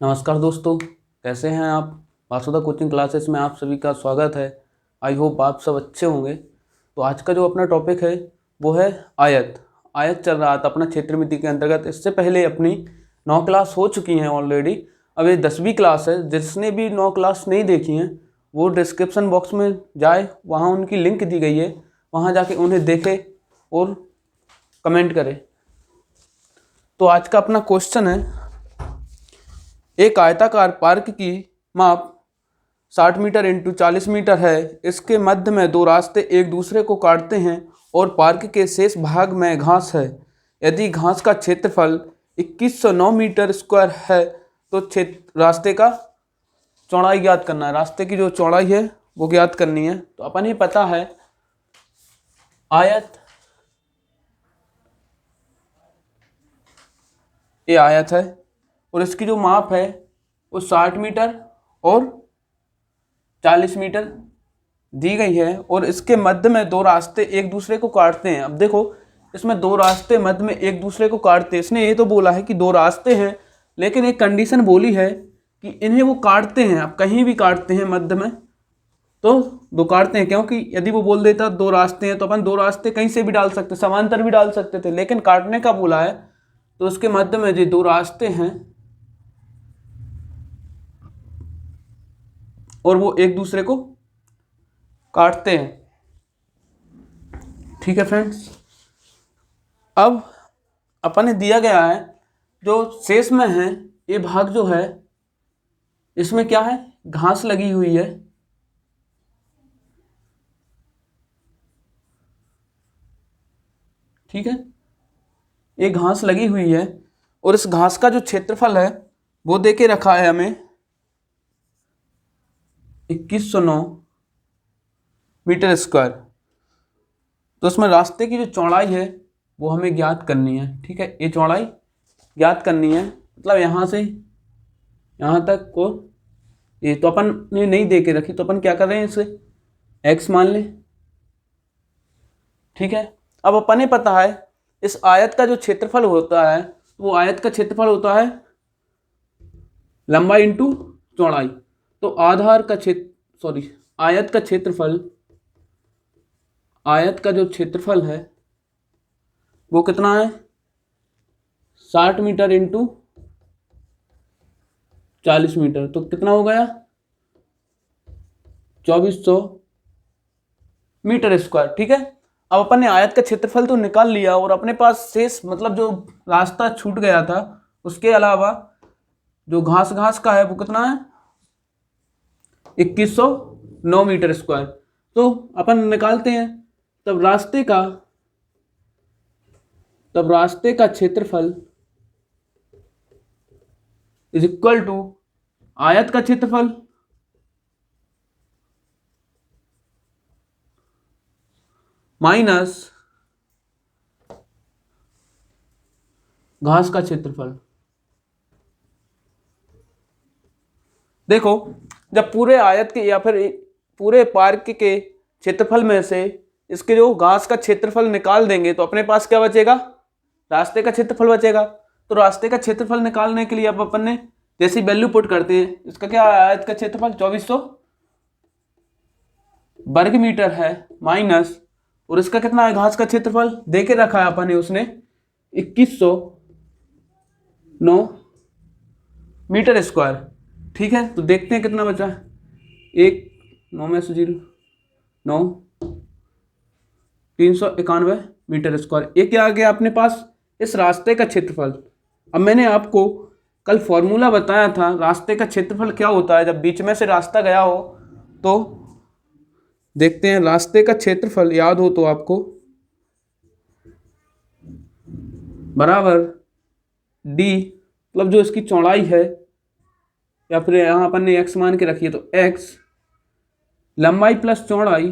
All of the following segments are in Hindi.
नमस्कार दोस्तों, कैसे हैं आप। वासुदा कोचिंग क्लासेस में आप सभी का स्वागत है। आई होप आप सब अच्छे होंगे। तो आज का जो अपना टॉपिक है वो है आयत। आयत चल रहा था अपना क्षेत्र मिति के अंतर्गत। इससे पहले अपनी 9 क्लास हो चुकी हैं ऑलरेडी। अब ये 10वीं क्लास है। जिसने भी 9 क्लास नहीं देखी हैं वो डिस्क्रिप्शन बॉक्स में जाए, वहाँ उनकी लिंक दी गई है, वहाँ जाके उन्हें देखे और कमेंट करे। तो आज का अपना क्वेश्चन है, एक आयताकार पार्क की माप 60 मीटर इंटू 40 मीटर है। इसके मध्य में दो रास्ते एक दूसरे को काटते हैं और पार्क के शेष भाग में घास है। यदि घास का क्षेत्रफल 2109 मीटर स्क्वायर है तो रास्ते का चौड़ाई ज्ञात करना है। रास्ते की जो चौड़ाई है वो ज्ञात करनी है। तो अपन ही पता है आयत, ये आयत है और इसकी जो माप है वो 60 मीटर और 40 मीटर दी गई है और इसके मध्य में दो रास्ते एक दूसरे को काटते हैं। अब देखो, इसमें दो रास्ते मध्य में एक दूसरे को काटते हैं। इसने ये तो बोला है कि दो रास्ते हैं, लेकिन एक कंडीशन बोली है कि इन्हें वो काटते हैं। अब कहीं भी काटते हैं मध्य में तो दो काटते हैं, क्योंकि यदि वो बोल देता दो रास्ते हैं तो अपन दो रास्ते कहीं से भी डाल सकते, समांतर भी डाल सकते थे, लेकिन काटने का बोला है तो उसके मध्य में जो दो रास्ते हैं और वो एक दूसरे को काटते हैं। ठीक है फ्रेंड्स, अब अपन ने दिया गया है जो शेष में है ये भाग जो है इसमें क्या है, घास लगी हुई है। ठीक है, ये घास लगी हुई है और इस घास का जो क्षेत्रफल है वो दे के रखा है हमें 2109 मीटर स्क्वायर। तो इसमें रास्ते की जो चौड़ाई है वो हमें ज्ञात करनी है। ठीक है, ये चौड़ाई ज्ञात करनी है, मतलब यहाँ से यहाँ तक को। ये तो अपन ने नहीं दे के रखी, तो अपन क्या कर रहे हैं, इसे x मान लें। ठीक है, अब अपन ने पता है इस आयत का जो क्षेत्रफल होता है वो आयत का क्षेत्रफल होता है लंबाई इंटू चौड़ाई। तो आधार का आयत का क्षेत्रफल, आयत का जो क्षेत्रफल है वो कितना है, 60 मीटर इंटू 40 मीटर। तो कितना हो गया, 2400 मीटर स्क्वायर। ठीक है, अब अपन ने आयत का क्षेत्रफल तो निकाल लिया और अपने पास शेष, मतलब जो रास्ता छूट गया था उसके अलावा जो घास का है वो कितना है, 2109 मीटर स्क्वायर। तो अपन निकालते हैं। तब रास्ते का क्षेत्रफल इज इक्वल टू आयत का क्षेत्रफल माइनस घास का क्षेत्रफल। देखो, जब पूरे आयत के या फिर पूरे पार्क के क्षेत्रफल में से इसके जो घास का क्षेत्रफल निकाल देंगे तो अपने पास क्या बचेगा, रास्ते का क्षेत्रफल बचेगा। तो रास्ते का क्षेत्रफल निकालने के लिए अब अपन ने जैसी वैल्यू पुट करते हैं, इसका क्या है, आयत का क्षेत्रफल 2400 वर्ग मीटर है माइनस, और इसका कितना है, घास का क्षेत्रफल दे के रखा है अपन ने, उसने 2109 मीटर स्क्वायर। ठीक है, तो देखते हैं कितना बचा, 9 में से 0 9 391 मीटर स्क्वायर। ये क्या आ गया अपने पास, इस रास्ते का क्षेत्रफल। अब मैंने आपको कल फॉर्मूला बताया था रास्ते का क्षेत्रफल क्या होता है, जब बीच में से रास्ता गया हो। तो देखते हैं, रास्ते का क्षेत्रफल याद हो तो आपको बराबर डी, मतलब जो इसकी चौड़ाई है, या फिर यहाँ अपन ने x मान के रखी है तो x, लंबाई प्लस चौड़ाई।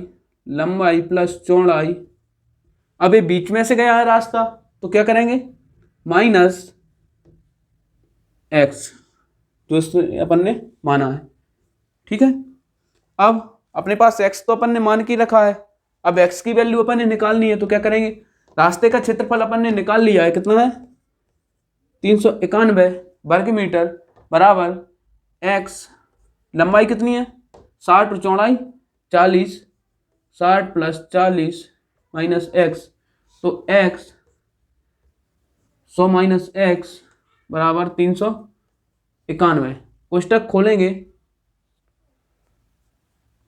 अब ये बीच में से गया है रास्ता तो क्या करेंगे, माइनस x, जो इसमें अपन ने माना है। ठीक है, अब अपने पास x तो अपन ने मान के रखा है, अब x की वैल्यू अपन ने निकालनी है। तो क्या करेंगे, रास्ते का क्षेत्रफल अपन ने निकाल लिया है, कितना है 391 वर्ग मीटर बराबर एक्स, लंबाई कितनी है 60 और चौड़ाई 40, 60 + 40 माइनस एक्स, तो एक्स 100 माइनस एक्स बराबर 391। कोष्टक खोलेंगे,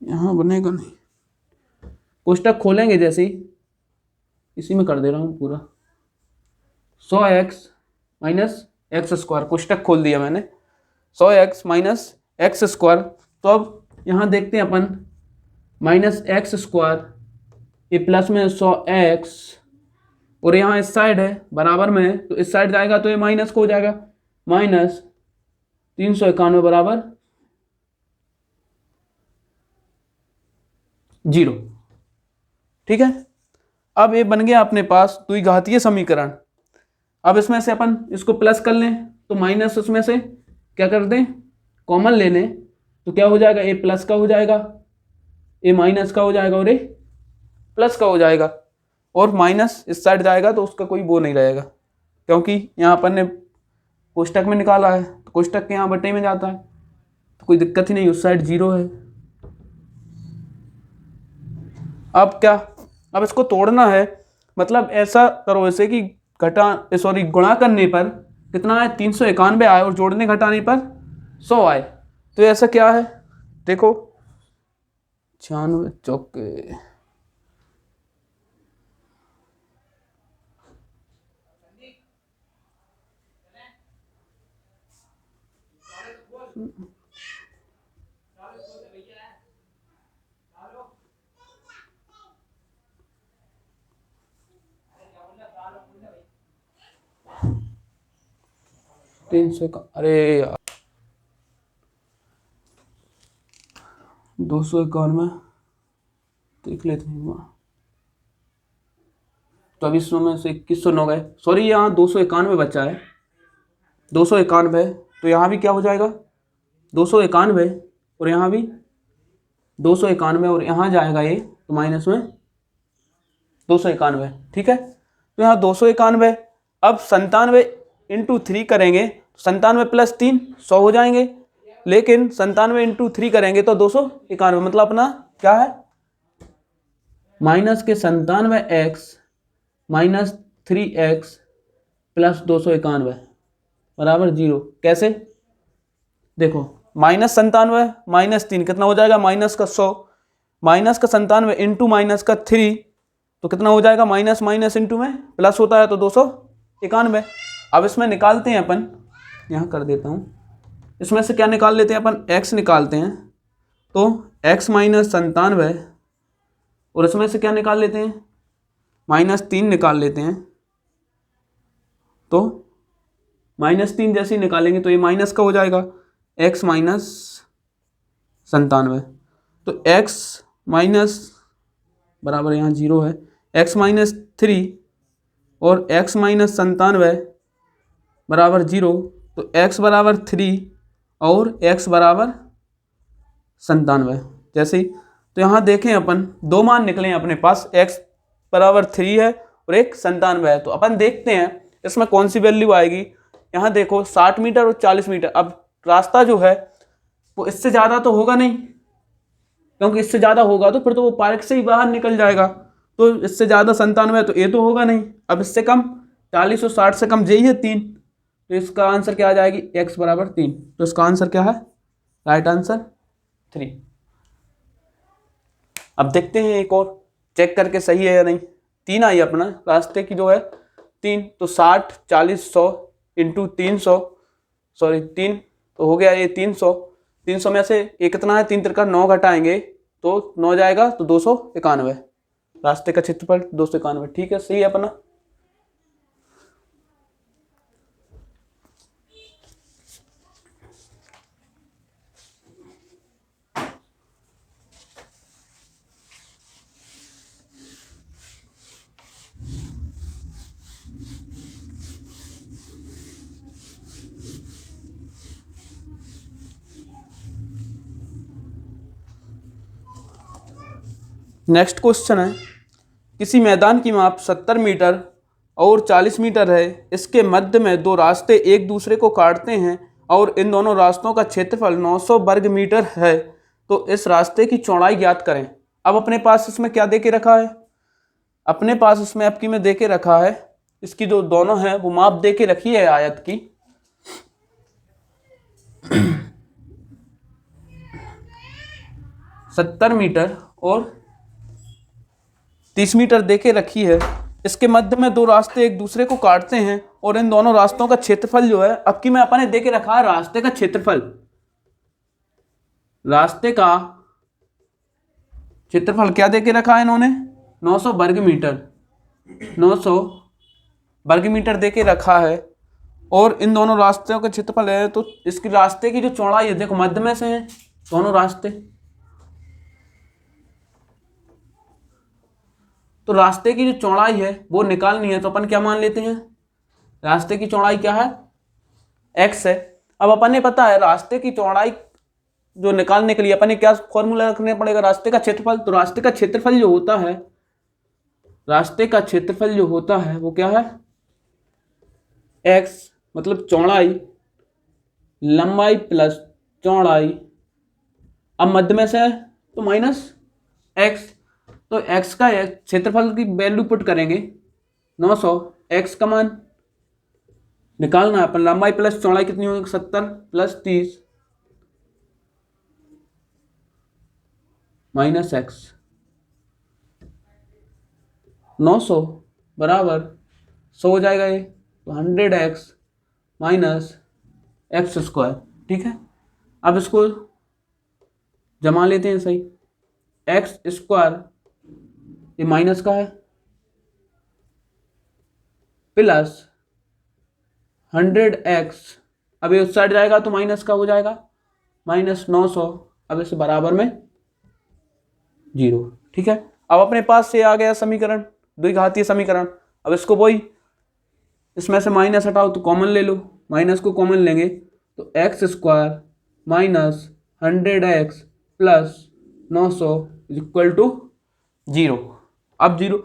यहाँ बनेगा नहीं, कोष्टक खोलेंगे जैसे ही, इसी में कर दे रहा हूँ पूरा, 100x माइनस एक्स स्क्वायर, कोष्टक खोल दिया मैंने, 100x माइनस एक्स स्क्वायर। तो अब यहाँ देखते हैं अपन, माइनस एक्स स्क्वायर, ये प्लस में 100x, और यहाँ इस साइड है बराबर में है, तो इस साइड जाएगा तो ये माइनस को हो जाएगा, माइनस 391 बराबर 0। ठीक है, अब ये बन गया अपने पास द्विघातीय समीकरण। अब इसमें से अपन इसको प्लस कर लें, तो माइनस उसमें से क्या कर दें, कॉमन ले लें, तो क्या हो जाएगा, ए प्लस का हो जाएगा, ए माइनस का हो जाएगा, और ए प्लस का हो जाएगा, और माइनस इस साइड जाएगा तो उसका कोई वो नहीं रहेगा, क्योंकि यहाँ अपन ने कोष्टक में निकाला है, तो कोष्टक के यहाँ बटे में जाता है, तो कोई दिक्कत ही नहीं, उस साइड 0 है। अब क्या, अब इसको तोड़ना है, मतलब ऐसा करो ऐसे कि गुणा करने पर कितना है 391 आए, और जोड़ने घटाने पर 100 आए, तो ऐसा क्या है, देखो 96 चौके, तीन सौ का, अरे यार 291 देख लेते हैं, तो अब इसमें में से 2109 गए, सॉरी यहाँ 291 बचा है, 291, तो यहाँ भी क्या हो जाएगा 291, और यहाँ भी 291, और यहाँ जाएगा ये तो माइनस में 291। ठीक है, तो यहाँ 291, अब 97 × 3 करेंगे, 97 + 3 100 हो जाएंगे, लेकिन 97 × 3 करेंगे तो 291, मतलब अपना क्या है, माइनस के 97x माइनस 3x प्लस 291 बराबर 0। कैसे, देखो -97 - 3 कितना हो जाएगा, -100, -97 × -3 तो कितना हो जाएगा, माइनस माइनस इंटू में प्लस होता है तो 291। अब इसमें निकालते हैं अपन, यहाँ कर देता हूँ, इसमें से क्या निकाल लेते हैं अपन, x निकालते हैं, तो x -97, और इसमें से क्या निकाल लेते हैं, -3 निकाल लेते हैं, तो -3 जैसे ही निकालेंगे तो ये माइनस का हो जाएगा, x -97, तो x माइनस बराबर यहाँ 0 है, x -3 और x -97 बराबर 0, तो x बराबर 3 और x बराबर 97 जैसे ही, तो यहाँ देखें अपन दो मान निकले हैं अपने पास, x बराबर 3 है और एक 97 है, तो अपन देखते हैं इसमें कौन सी वैल्यू आएगी। यहाँ देखो 60 मीटर और 40 मीटर, अब रास्ता जो है वो इससे ज़्यादा तो होगा नहीं, क्योंकि इससे ज़्यादा होगा तो फिर तो वो पार्क से ही बाहर निकल जाएगा, तो इससे ज़्यादा 97 है तो ये तो होगा नहीं। अब इससे कम 40 और 60 से कम यही है 3, तो इसका आंसर क्या आ जाएगी, x बराबर 3, तो इसका आंसर क्या है, राइट आंसर 3। अब देखते हैं एक और चेक करके सही है या नहीं। 3 आई अपना रास्ते की जो है 3, तो 60 40 100 इंटू 300, सॉरी 3 तो हो गया ये 300, 300 में से ये कितना है, 3 तिरका 9 घटाएंगे तो 9 जाएगा तो 291, रास्ते का क्षेत्रफल 291। ठीक है, सही है अपना। नेक्स्ट क्वेश्चन है, किसी मैदान की माप 70 मीटर और 40 मीटर है, इसके मध्य में दो रास्ते एक दूसरे को काटते हैं और इन दोनों रास्तों का क्षेत्रफल 900 वर्ग मीटर है तो इस रास्ते की चौड़ाई ज्ञात करें। अब अपने पास इसमें क्या दे के रखा है, अपने पास इसमें आपकी में दे के रखा है, इसकी जो दोनों है वो माप दे के रखी है आयत की। 70 मीटर और 30 मीटर दे के रखी है। इसके मध्य में दो रास्ते एक दूसरे को काटते हैं और इन दोनों रास्तों का क्षेत्रफल जो है, अब की में अपने दे के रखा है रास्ते का क्षेत्रफल। रास्ते का क्षेत्रफल क्या दे के रखा है इन्होंने, 900 वर्ग मीटर, 900 वर्ग मीटर दे के रखा है और इन दोनों रास्तों का क्षेत्रफल है। तो इसकी रास्ते की जो चौड़ाई है, देखो मध्य में से है दोनों रास्ते, तो रास्ते की जो चौड़ाई है वो निकालनी है। तो अपन क्या मान लेते हैं, रास्ते की चौड़ाई क्या है, x है। अब अपन ने पता है रास्ते की चौड़ाई जो निकालने के लिए अपन ने क्या फॉर्मूला रखना पड़ेगा, रास्ते का क्षेत्रफल। तो रास्ते का क्षेत्रफल जो होता है, रास्ते का क्षेत्रफल जो होता है वो क्या है, x मतलब चौड़ाई, लंबाई प्लस चौड़ाई, अब मध्य में से है तो माइनस x, तो x का क्षेत्रफल की वैल्यू पुट करेंगे 900, x का मान निकालना है अपन, लंबाई प्लस चौड़ाई कितनी होगी 70 प्लस 30 माइनस x, 900 बराबर 100 हो जाएगा ये, तो 100x माइनस एक्स स्क्वायर। ठीक है, अब इसको जमा लेते हैं सही, एक्स स्क्वायर ये माइनस का है प्लस 100x, अब ये उस साइड जाएगा तो माइनस का हो जाएगा, माइनस 900, अब इसे बराबर में 0। ठीक है, अब अपने पास से आ गया समीकरण, द्विघातीय समीकरण। अब इसको वही, इसमें से माइनस हटाओ तो कॉमन ले लो, माइनस को कॉमन लेंगे तो x square minus 100x plus 900 equal to 0। अब 0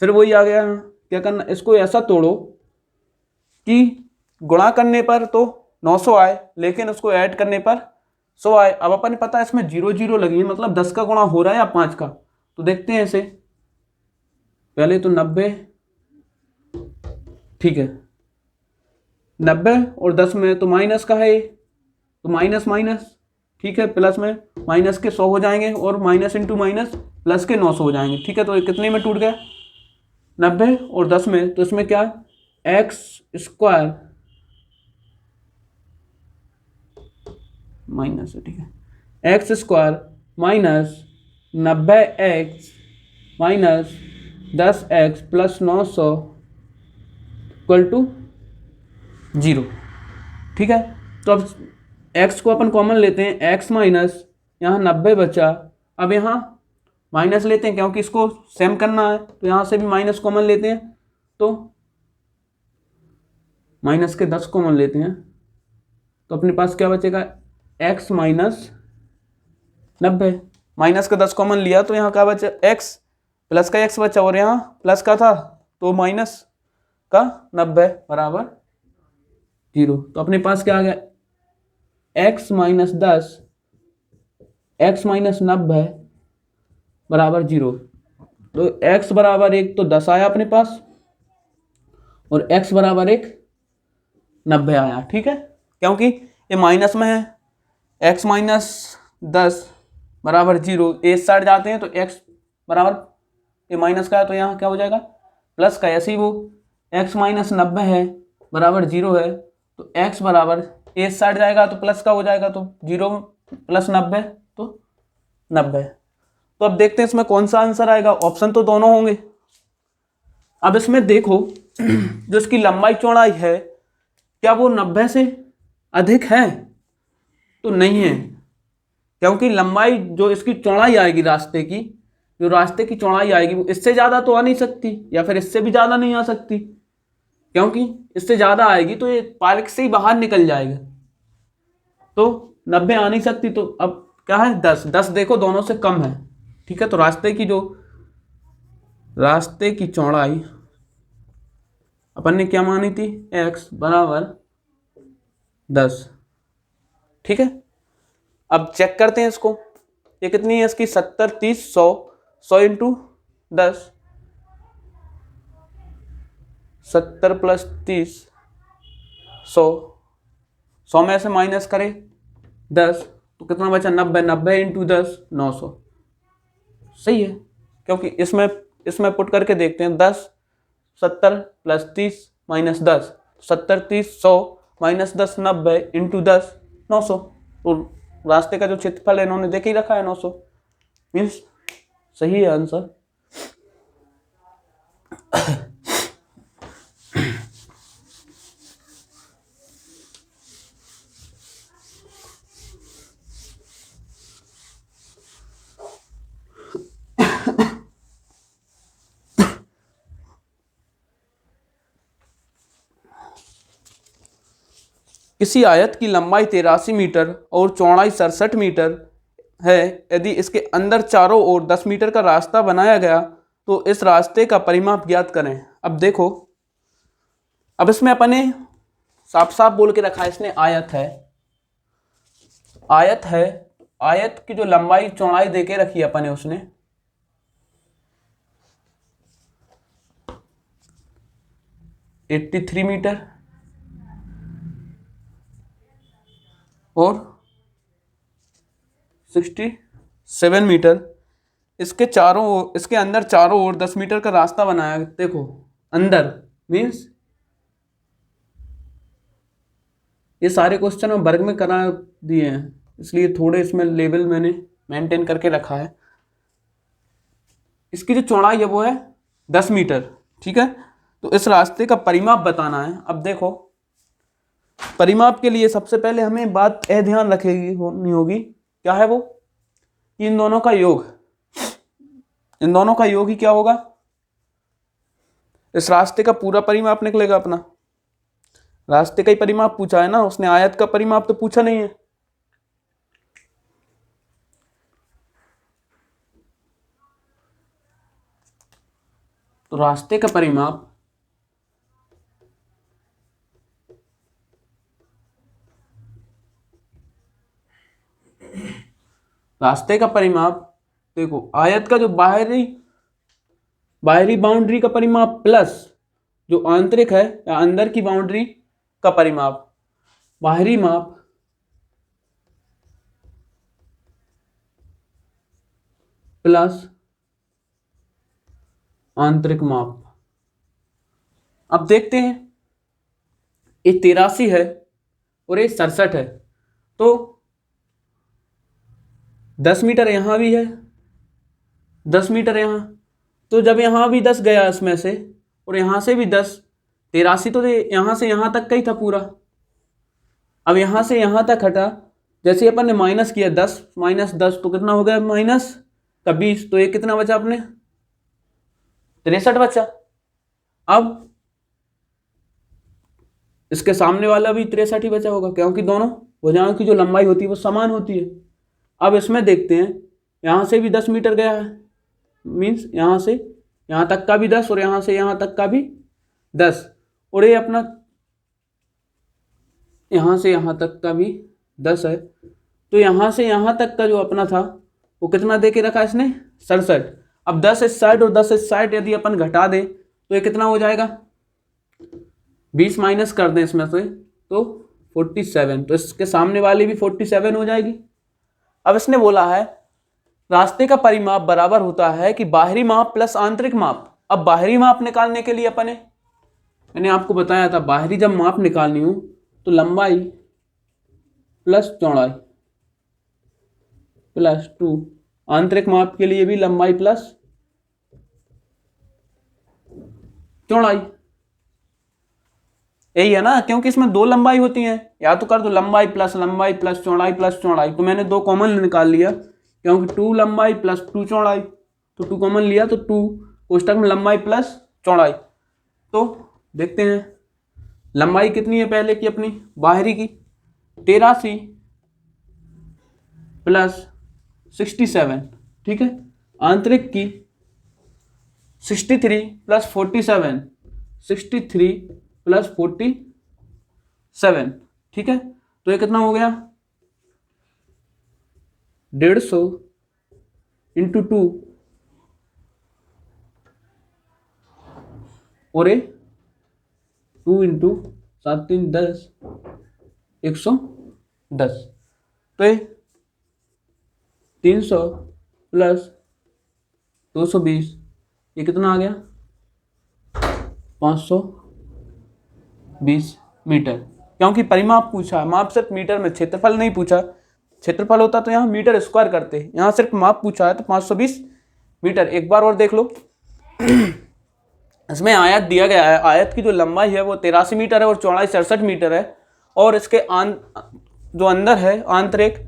फिर वही आ गया, क्या करना, इसको ऐसा तोड़ो कि गुणा करने पर तो 900 आए लेकिन उसको ऐड करने पर 100 आए। अब अपन पता है इसमें 0 0 लगी है, मतलब 10 का गुणा हो रहा है या 5 का, तो देखते हैं इसे, पहले तो 90, ठीक है 90 और 10 में तो माइनस का है तो माइनस माइनस, ठीक है प्लस में माइनस के 100 हो जाएंगे और माइनस इंटू माइनस प्लस के 900 हो जाएंगे। ठीक है, तो ये कितने में टूट गया, 90 और 10 में, तो इसमें क्या एक्स स्क्वायर माइनस है, ठीक है x square minus 90x minus 10x plus 900 equal to 0। ठीक है, तो अब x को अपन कॉमन लेते हैं, x माइनस यहाँ 90 बचा, अब यहाँ माइनस लेते हैं क्योंकि इसको सेम करना है, तो यहाँ से भी माइनस कॉमन लेते हैं, तो माइनस के 10 कॉमन लेते हैं, तो अपने पास क्या बचेगा, x माइनस 90, माइनस का 10 कॉमन लिया तो यहाँ क्या बचा, x प्लस का x बचा और यहाँ प्लस का था तो माइनस का 90 बराबर 0। तो अपने पास क्या आ गया, x माइनस 10 x माइनस 90 बराबर 0। तो x बराबर 1 तो 10 आया अपने पास और x बराबर 1 90 आया। ठीक है, क्योंकि ये माइनस में है, x माइनस 10 बराबर 0, इस साइड जाते हैं तो x बराबर ये माइनस का है तो यहाँ क्या हो जाएगा प्लस का, ऐसे ही वो x माइनस 90 है बराबर 0 है तो x बराबर इस साइड जाएगा तो प्लस का हो जाएगा, तो 0 प्लस 90 तो 90। तो अब देखते हैं इसमें कौन सा आंसर आएगा, ऑप्शन तो दोनों होंगे। अब इसमें देखो जो इसकी लंबाई चौड़ाई है क्या वो 90 से अधिक है, तो नहीं है, क्योंकि लंबाई जो इसकी चौड़ाई आएगी रास्ते की, जो रास्ते की चौड़ाई आएगी वो इससे ज़्यादा तो आ नहीं सकती या फिर इससे भी ज़्यादा नहीं आ सकती, क्योंकि इससे ज़्यादा आएगी तो ये पार्क से ही बाहर निकल जाएगा, तो 90 आ नहीं सकती। तो अब क्या है 10 देखो दोनों से कम है। ठीक है, तो रास्ते की चौड़ाई अपन ने क्या मानी थी, x बराबर 10, ठीक है, अब चेक करते हैं इसको, ये कितनी है इसकी 70 30 100, 100 इंटू 10, 70 प्लस 30 100, 100 में से माइनस करें 10 तो कितना बचा 90, 90 इंटू 10 900। सही है, क्योंकि इसमें पुट करके देखते हैं 10 70 प्लस 30 माइनस 10, 70 30 100 माइनस 10 90 इंटू 10 900। तो रास्ते का जो क्षेत्रफल है इन्होंने देख ही रखा है 900, मीन्स सही है आंसर। किसी आयत की लंबाई 83 मीटर और चौड़ाई 67 मीटर है। यदि इसके अंदर चारों ओर 10 मीटर का रास्ता बनाया गया तो इस रास्ते का परिमाप ज्ञात करें। अब देखो, अब इसमें अपने साफ साफ बोल के रखा है इसने, आयत है, आयत है, आयत की जो लंबाई चौड़ाई देके रखी है अपने उसने, (83 मीटर और 67 मीटर, इसके अंदर चारों ओर 10 मीटर का रास्ता बनाया। देखो अंदर मीन्स ये सारे क्वेश्चन में वर्ग में करा दिए हैं, इसलिए थोड़े इसमें लेवल मैंने मेंटेन करके रखा है। इसकी जो चौड़ाई है वो है 10 मीटर, ठीक है। तो इस रास्ते का परिमाप बताना है। अब देखो, परिमाप के लिए सबसे पहले हमें बात ध्यान रखेगी होनी होगी, क्या है वो, कि इन दोनों का योग, इन दोनों का योग ही क्या होगा, इस रास्ते का पूरा परिमाप निकलेगा अपना। रास्ते का ही परिमाप पूछा है ना उसने, आयत का परिमाप तो पूछा नहीं है। तो रास्ते का परिमाप देखो, आयत का जो बाहरी बाउंड्री का परिमाप प्लस जो आंतरिक है या अंदर की बाउंड्री का परिमाप, बाहरी माप प्लस आंतरिक माप। अब देखते हैं, ये 83 है और ये 67 है, तो 10 मीटर यहाँ भी है, 10 मीटर यहाँ, तो जब यहाँ भी 10 गया इसमें से और यहाँ से भी 10, 83 तो यहाँ से यहाँ तक का ही था पूरा। अब यहाँ से यहाँ तक हटा, जैसे अपन ने माइनस किया 10 माइनस 10 तो कितना हो गया, माइनस का 20, तो ये कितना बचा अपने 63 बचा। अब इसके सामने वाला भी 63 ही बचा होगा, क्योंकि दोनों भुजाओं की जो लंबाई होती है वो समान होती है। अब इसमें देखते हैं, यहाँ से भी 10 मीटर गया है, मीन्स यहाँ से यहाँ तक का भी 10 और यहाँ से यहाँ तक का भी 10, और ये अपना यहाँ से यहाँ तक का भी 10 है। तो यहाँ से यहाँ तक का जो अपना था वो कितना दे के रखा इसने, 67। अब 10 इस साइड और 10 इस साइड यदि अपन घटा दें तो ये कितना हो जाएगा, 20 माइनस कर दें इसमें से तो 47, तो इसके सामने वाली भी 47 हो जाएगी। अब इसने बोला है रास्ते का परिमाप बराबर होता है कि बाहरी माप प्लस आंतरिक माप। अब बाहरी माप निकालने के लिए मैंने आपको बताया था, बाहरी जब माप निकालनी हो तो लंबाई प्लस चौड़ाई प्लस 2, आंतरिक माप के लिए भी लंबाई प्लस चौड़ाई, यही है ना, क्योंकि इसमें दो लंबाई होती हैं, या तो कर दो लंबाई प्लस चौड़ाई प्लस चौड़ाई, तो मैंने 2 कॉमन निकाल लिया, क्योंकि 2 लंबाई प्लस 2 चौड़ाई, तो 2 कॉमन लिया तो 2 कोष्टक में लंबाई प्लस चौड़ाई। तो देखते हैं लंबाई कितनी है पहले की अपनी बाहरी की, 83 प्लस 67, ठीक है। आंतरिक की 63 प्लस 47, 63 प्लस 47, ठीक है। तो ये कितना हो गया 150 इंटू 2 और 2 इंटू 7 3 10 110। तो ये 300 प्लस 220 ये कितना आ गया 520 मीटर। क्योंकि परिमाप पूछा है, माप सिर्फ मीटर में, क्षेत्रफल नहीं पूछा। क्षेत्रफल होता तो यहाँ मीटर स्क्वायर करते, यहाँ सिर्फ माप पूछा है तो 520 मीटर। एक बार और देख लो, इसमें आयत दिया गया है, आयत की जो लंबाई है वो 83 मीटर है और चौड़ाई 67 मीटर है, और इसके जो अंदर है आंतरिक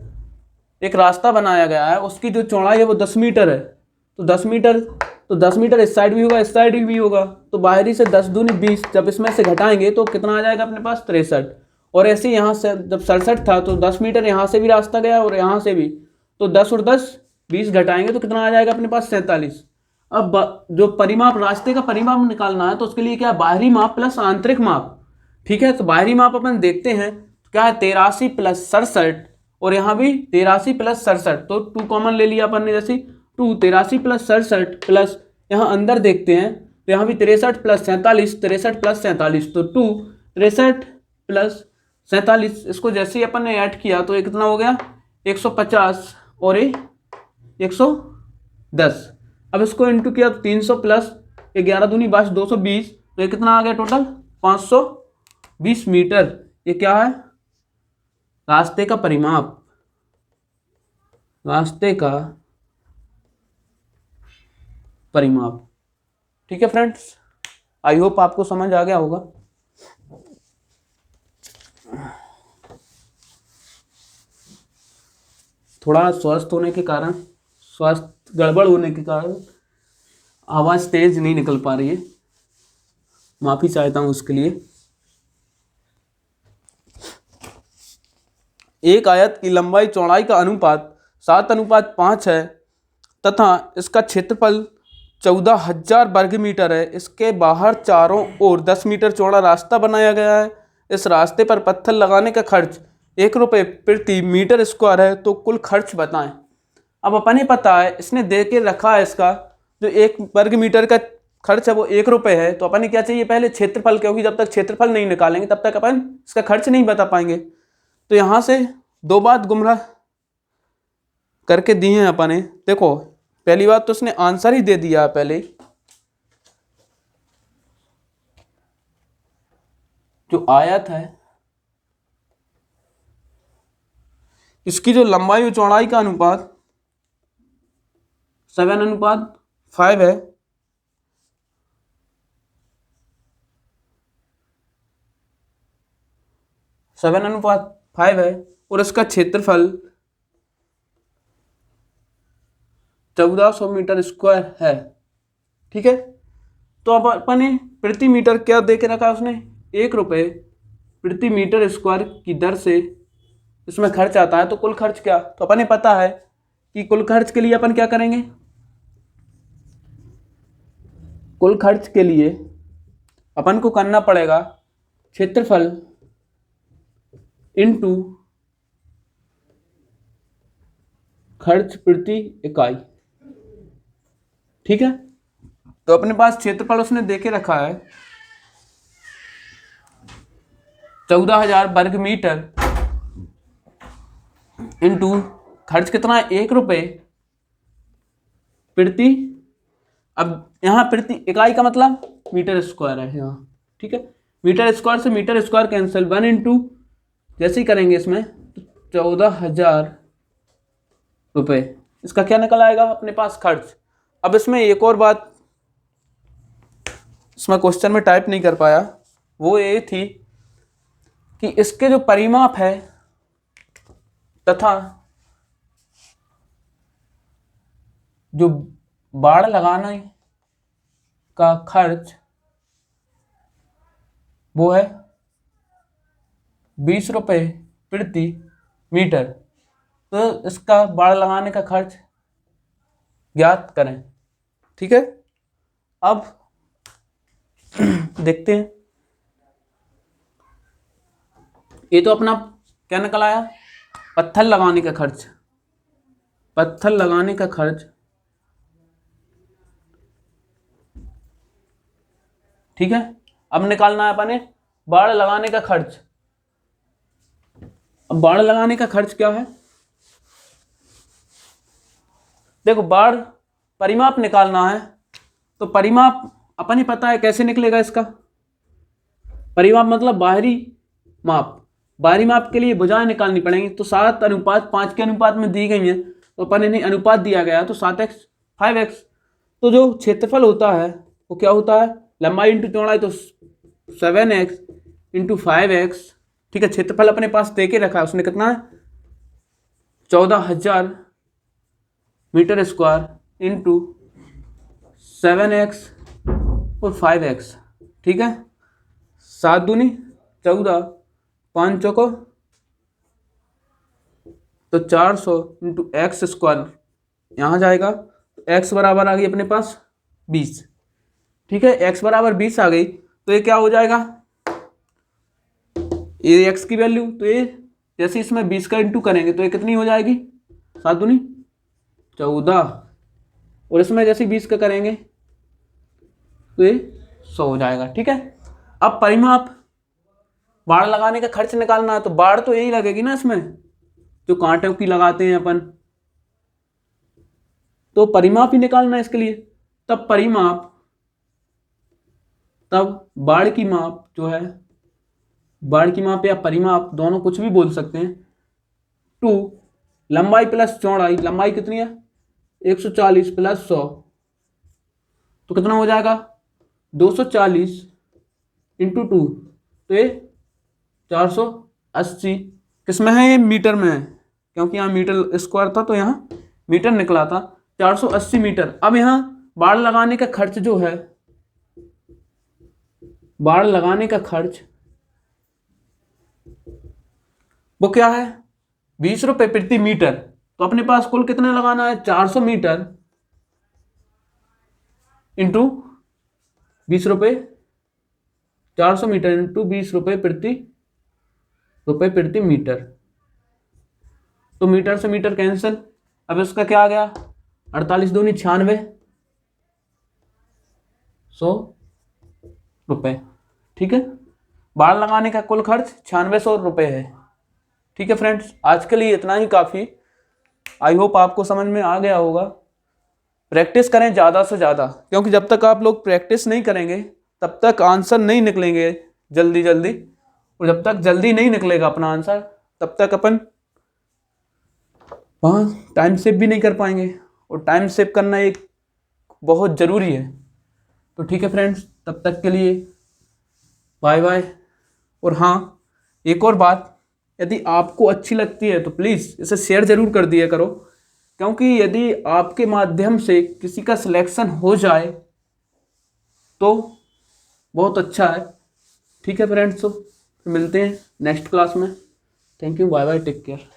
एक रास्ता बनाया गया है, उसकी जो चौड़ाई है वो 10 मीटर है। तो 10 मीटर इस साइड भी होगा, इस साइड भी होगा, तो बाहरी से 10 दूनी 20, जब इसमें से घटाएंगे तो कितना आ जाएगा अपने पास 63। और ऐसे यहाँ से जब 67 था तो 10 मीटर यहाँ से भी रास्ता गया और यहाँ से भी, तो 10 और 10 20 घटाएंगे तो कितना आ जाएगा अपने पास 47। अब जो परिमाप, रास्ते का परिमाप निकालना है तो उसके लिए क्या, बाहरी माप प्लस आंतरिक माप। ठीक है, तो बाहरी माप अपन देखते हैं तो क्या है 83 प्लस 67, और यहाँ भी 83 प्लस 67, तो 2 कॉमन ले लिया अपन ने, जैसे 2 83 प्लस 67 प्लस यहाँ अंदर देखते हैं तो यहाँ भी 63 प्लस 47, 63 प्लस 47, तो 2 63 प्लस 47, इसको जैसे ही अपन ने ऐड किया तो ये कितना हो गया 150 और ये 110। अब इसको इंटू किया तो 300 प्लस 11 दूनी 22 220, तो ये कितना आ गया टोटल 520 मीटर। ये क्या है, रास्ते का परिमाप, रास्ते का परिमाप। ठीक है फ्रेंड्स, आई होप आपको समझ आ गया होगा। थोड़ा स्वस्थ होने के कारण, स्वास्थ्य गड़बड़ होने के कारण आवाज़ तेज नहीं निकल पा रही है, माफ़ी चाहता हूँ उसके लिए। एक आयत की लंबाई चौड़ाई का अनुपात 7:5 है तथा इसका क्षेत्रफल 14,000 वर्ग मीटर है। इसके बाहर चारों ओर 10 मीटर चौड़ा रास्ता बनाया गया है। इस रास्ते पर पत्थर लगाने का खर्च 1 रुपये प्रति मीटर स्क्वायर है, तो कुल खर्च बताएं। अब अपन ही पता है, इसने दे के रखा है, इसका जो 1 वर्ग मीटर का खर्च है वो 1 रुपये है, तो अपन क्या चाहिए पहले क्षेत्रफल, क्योंकि जब तक क्षेत्रफल नहीं निकालेंगे तब तक अपन इसका खर्च नहीं बता पाएंगे। तो यहाँ से 2 बात गुमराह करके दी हैं अपन ने। देखो पहली बात तो उसने आंसर ही दे दिया है पहले, जो आयत है इसकी जो लंबाई और चौड़ाई का अनुपात 7:5 है, और इसका क्षेत्रफल 1400 मीटर स्क्वायर है। ठीक है, तो अब अपन ने प्रति मीटर क्या दे के रखा है उसने, 1 रुपये प्रति मीटर स्क्वायर की दर से इसमें खर्च आता है। तो कुल खर्च क्या, तो अपन ने पता है कि कुल खर्च के लिए अपन क्या करेंगे, कुल खर्च के लिए अपन को करना पड़ेगा क्षेत्रफल इनटू खर्च प्रति इकाई। ठीक है, तो अपने पास क्षेत्रफल उसने देके रखा है 14,000 वर्ग मीटर इंटू खर्च कितना है 1 रुपये प्रति, अब यहाँ प्रति इकाई का मतलब मीटर स्क्वायर है यहाँ। ठीक है, मीटर स्क्वायर से मीटर स्क्वायर कैंसिल, 1 इंटू जैसे ही करेंगे इसमें तो 14,000 रुपये, इसका क्या निकल आएगा अपने पास खर्च। अब इसमें एक और बात इसमें क्वेश्चन में टाइप नहीं कर पाया, वो ये थी कि इसके जो परिमाप है तथा जो बाड़ लगाने का खर्च वो है 20 रुपये प्रति मीटर, तो इसका बाड़ लगाने का खर्च ज्ञात करें। ठीक है, अब देखते हैं, ये तो अपना क्या निकल आया, पत्थर लगाने का खर्च। पत्थर लगाने का खर्च, ठीक है। अब निकालना है अपने बाड़ लगाने का खर्च। अब बाड़ लगाने का खर्च क्या है, देखो बाड़ परिमाप निकालना है, तो परिमाप अपन ही पता है कैसे निकलेगा इसका। परिमाप मतलब बाहरी माप, बाहरी माप के लिए भुजाएं निकालनी पड़ेंगी। तो 7:5 के अनुपात में दी गई है, तो अपन इन्हें अनुपात दिया गया तो 7x 5x। तो जो क्षेत्रफल होता है वो क्या होता है, लंबाई इंटू चौड़ाई, तो 7x इंटू 5x, ठीक है। क्षेत्रफल अपने पास दे के रखा है, उसने कितना है 14,000 मीटर स्क्वायर इंटू 7x और 5x, ठीक है। 7 दूनी 14, 5 चौको तो 400 इंटू एक्स स्क्वायर यहाँ जाएगा, तो x बराबर आ गई अपने पास 20, ठीक है। x बराबर 20 आ गई, तो ये क्या हो जाएगा, ये x की वैल्यू, तो ये जैसे इसमें 20 का इंटू करेंगे तो ये कितनी हो जाएगी, 7 दूनी 14, और इसमें जैसे 20 का करेंगे तो ये 100 हो जाएगा, ठीक है। अब परिमाप बाड़ लगाने का खर्च निकालना है, तो बाड़ तो यही लगेगी ना इसमें जो कांटों की लगाते हैं अपन, तो परिमाप ही निकालना है इसके लिए। तब परिमाप, तब बाड़ की माप जो है, बाड़ की माप या परिमाप दोनों कुछ भी बोल सकते हैं, 2 लंबाई प्लस चौड़ाई, लंबाई कितनी है 140 प्लस 100, तो कितना हो जाएगा 240 इंटू 2, तो ये 480, किसमें है ये, मीटर में है, क्योंकि यहाँ मीटर स्क्वायर था तो यहाँ मीटर निकला था, 480 मीटर। अब यहाँ बाड़ लगाने का खर्च जो है, बाड़ लगाने का खर्च वो क्या है 20 रुपये प्रति मीटर, तो अपने पास कुल कितने लगाना है 400 मीटर इंटू 20 रुपये, 400 मीटर इंटू 20 रुपये प्रति मीटर, तो मीटर से मीटर कैंसिल। अब इसका क्या आ गया 48 दूनी 96, 100 रुपये, ठीक है। बाड़ लगाने का कुल खर्च 9600 रुपये है, ठीक है फ्रेंड्स। आज के लिए इतना ही काफ़ी, आई होप आपको समझ में आ गया होगा। प्रैक्टिस करें ज़्यादा से ज़्यादा, क्योंकि जब तक आप लोग प्रैक्टिस नहीं करेंगे तब तक आंसर नहीं निकलेंगे जल्दी जल्दी, और जब तक जल्दी नहीं निकलेगा अपना आंसर तब तक अपन वहाँ टाइम सेव भी नहीं कर पाएंगे, और टाइम सेव करना एक बहुत ज़रूरी है। तो ठीक है फ्रेंड्स, तब तक के लिए बाय बाय। और हाँ, एक और बात, यदि आपको अच्छी लगती है तो प्लीज़ इसे शेयर ज़रूर कर दिया करो, क्योंकि यदि आपके माध्यम से किसी का सिलेक्शन हो जाए तो बहुत अच्छा है, ठीक है फ्रेंड्स। तो मिलते हैं नेक्स्ट क्लास में। Thank you, bye bye, take care.